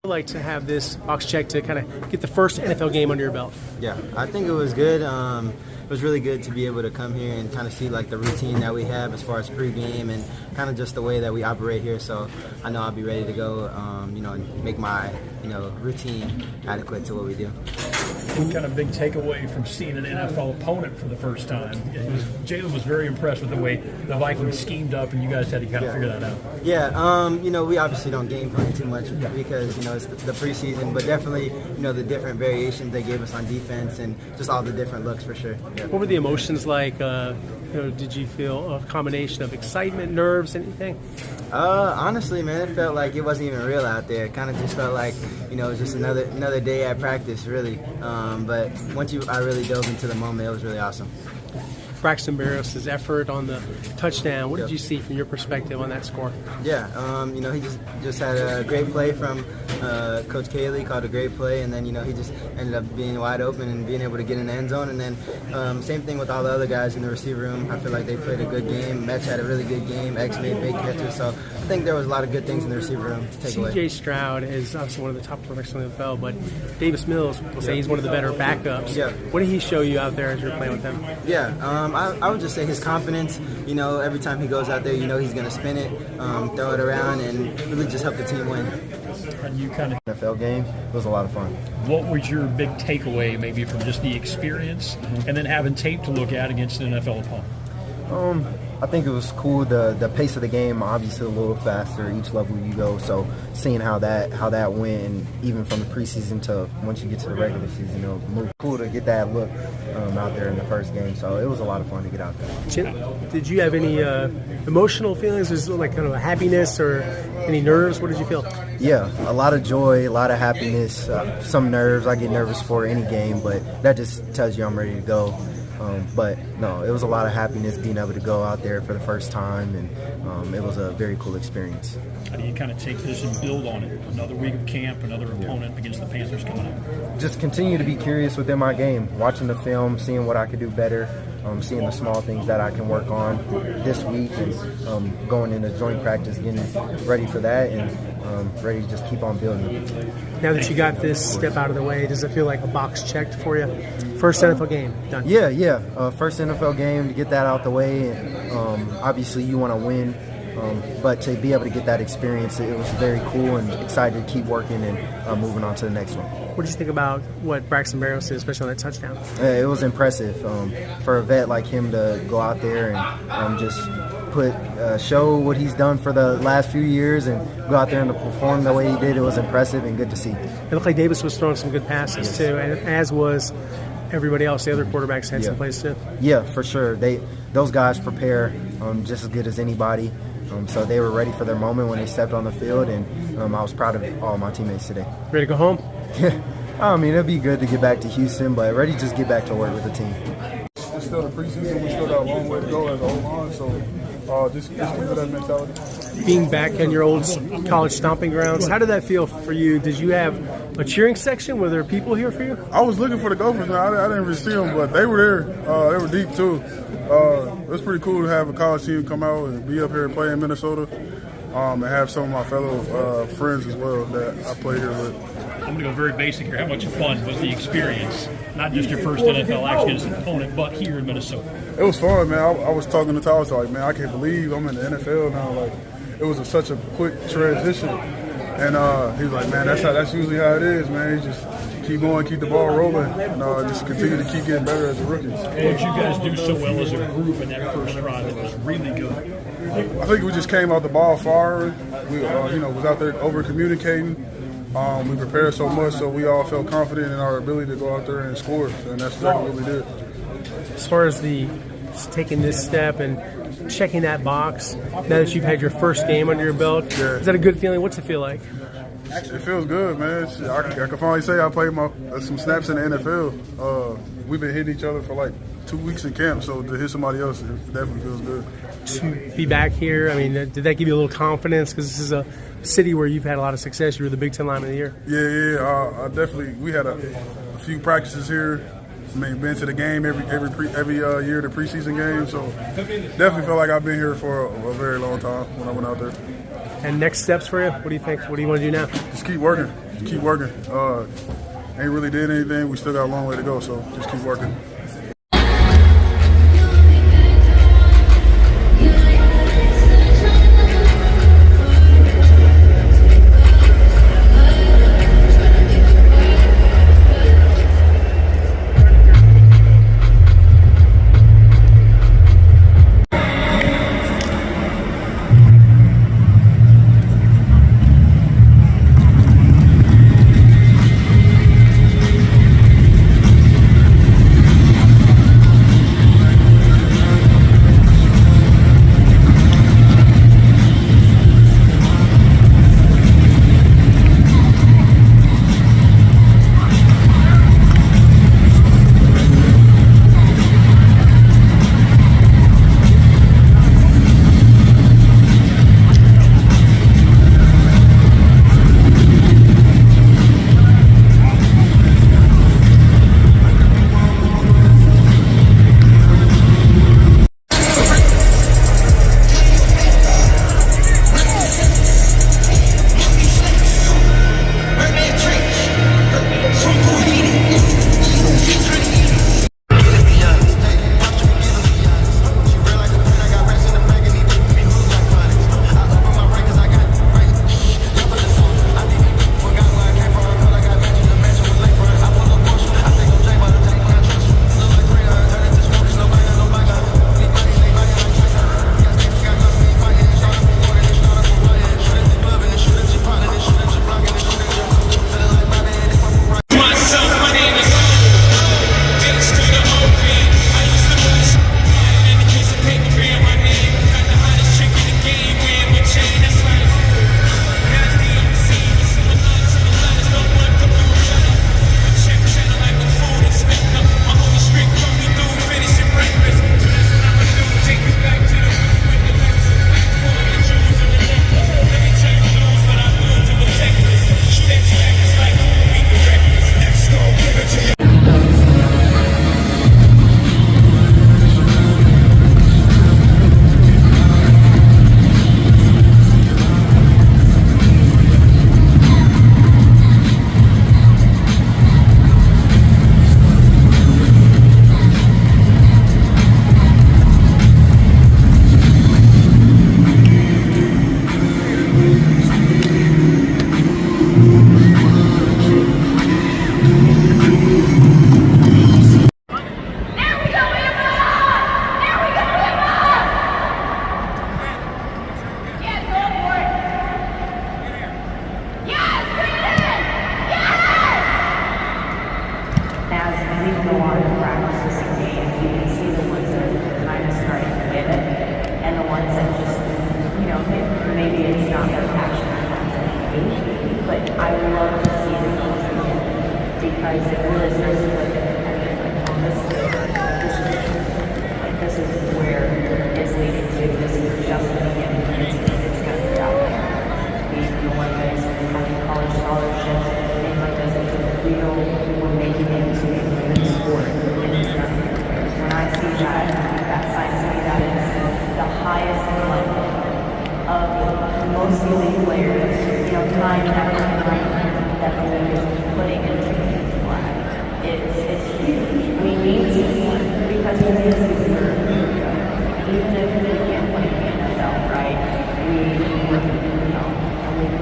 Like to have this box check to kind of get the first NFL game under your belt? Yeah, I think it was good. It was really good to be able to come here and kind of see like the routine that we have as far as pregame and kind of just the way that we operate here. So I know I'll be ready to go, and make my routine adequate to what we do. What kind of big takeaway from seeing an NFL opponent for the first time? Jaylin was very impressed with the way the Vikings schemed up, and you guys had to kind of figure that out. Yeah, we obviously don't game plan too much because it's the preseason, but definitely the different variations they gave us on defense and just all the different looks for sure. Yeah. What were the emotions like? Did you feel a combination of excitement, nerves, anything? Honestly, man, it felt like it wasn't even real out there. It kind of just felt like it was just another day at practice, really. But once I really dove into the moment, it was really awesome. Braxton Berrios' effort on the touchdown. What did you see from your perspective on that score? Yeah, he just had a great play from Coach Cayley, called a great play, and then he just ended up being wide open and being able to get in the end zone. And then same thing with all the other guys in the receiver room. I feel like they played a good game. Metch had a really good game. X made big catches. So I think there was a lot of good things in the receiver room to take away. C.J. Stroud is obviously one of the top quarterbacks in the NFL, but Davis Mills will say he's one of the better backups. Yeah. What did he show you out there as you were playing with him? Yeah, I would just say his confidence. Every time he goes out there, he's going to spin it, throw it around, and really just help the team win. And you kind of NFL game, it was a lot of fun. What was your big takeaway, maybe from just the experience, and then having tape to look at against an NFL opponent? I think it was cool. The pace of the game, obviously a little faster each level you go. So seeing how that went, and even from the preseason to once you get to the regular season, it'll move. Cool to get that look out there in the first game. So it was a lot of fun to get out there. Did you have any emotional feelings? Was it like kind of a happiness or any nerves? What did you feel? Yeah, a lot of joy, a lot of happiness, some nerves. I get nervous for any game, but that just tells you I'm ready to go. But no, it was a lot of happiness being able to go out there for the first time, and it was a very cool experience. How do you kind of take this and build on it? Another week of camp, another opponent against the Panthers coming up. Just continue to be curious within my game, watching the film, seeing what I could do better, seeing the small things that I can work on this week, and going into joint practice, getting ready for that, and ready to just keep on building. Now that you got this step out of the way, does it feel like a box checked for you? First NFL game done. Yeah. First NFL game, to get that out the way. And, obviously, you want to win, but to be able to get that experience, it was very cool, and excited to keep working and moving on to the next one. What did you think about what Braxton Berrios did, especially on that touchdown? It was impressive for a vet like him to go out there and just show what he's done for the last few years and go out there and to perform the way he did. It was impressive and good to see. It looked like Davis was throwing some good passes too, and as was everybody else. The other quarterbacks had some plays too. Yeah, for sure. Those guys prepare just as good as anybody. So they were ready for their moment when they stepped on the field, and I was proud of all my teammates today. Ready to go home? Yeah. I mean, it'd be good to get back to Houston, but ready to just get back to work with the team. It's still the preseason. We still got a long way to go as a O-line, so just keep with that mentality. Being back in your old college stomping grounds, how did that feel for you? Did you have a cheering section? Were there people here for you? I was looking for the Gophers. Man. I didn't really see them, but they were there. They were deep, too. It was pretty cool to have a college team come out and be up here and play in Minnesota, and have some of my fellow friends as well that I play here with. I'm going to go very basic here. How much fun was the experience? Not just your first NFL action against an opponent, but here in Minnesota. It was fun, man. I was talking to Tyler, like, man, I can't believe I'm in the NFL now. Like, it was such a quick transition. And he was like, man, that's usually how it is, man. You just keep going, keep the ball rolling, and just continue to keep getting better as a rookie. What did you guys do so well as a group in that first drive? It was really good. I think we just came out the ball far. We, was out there over-communicating. We prepared so much, so we all felt confident in our ability to go out there and score, and that's exactly what we did. As far as taking this step and checking that box, now that you've had your first game under your belt, is that a good feeling? What's it feel like? It feels good, man. I can finally say I played some snaps in the NFL. We've been hitting each other for like 2 weeks in camp, so to hit somebody else, it definitely feels good. To be back here, I mean, did that give you a little confidence? Because this is a city where you've had a lot of success. You were the Big Ten lineman of the year. Yeah. I definitely. We had a few practices here. I mean, been to the game every year, the preseason game. So definitely felt like I've been here for a very long time when I went out there. And next steps for you? What do you think? What do you want to do now? Just keep working. Just keep working. Ain't really did anything. We still got a long way to go, so just keep working. It's huge. We need support because it is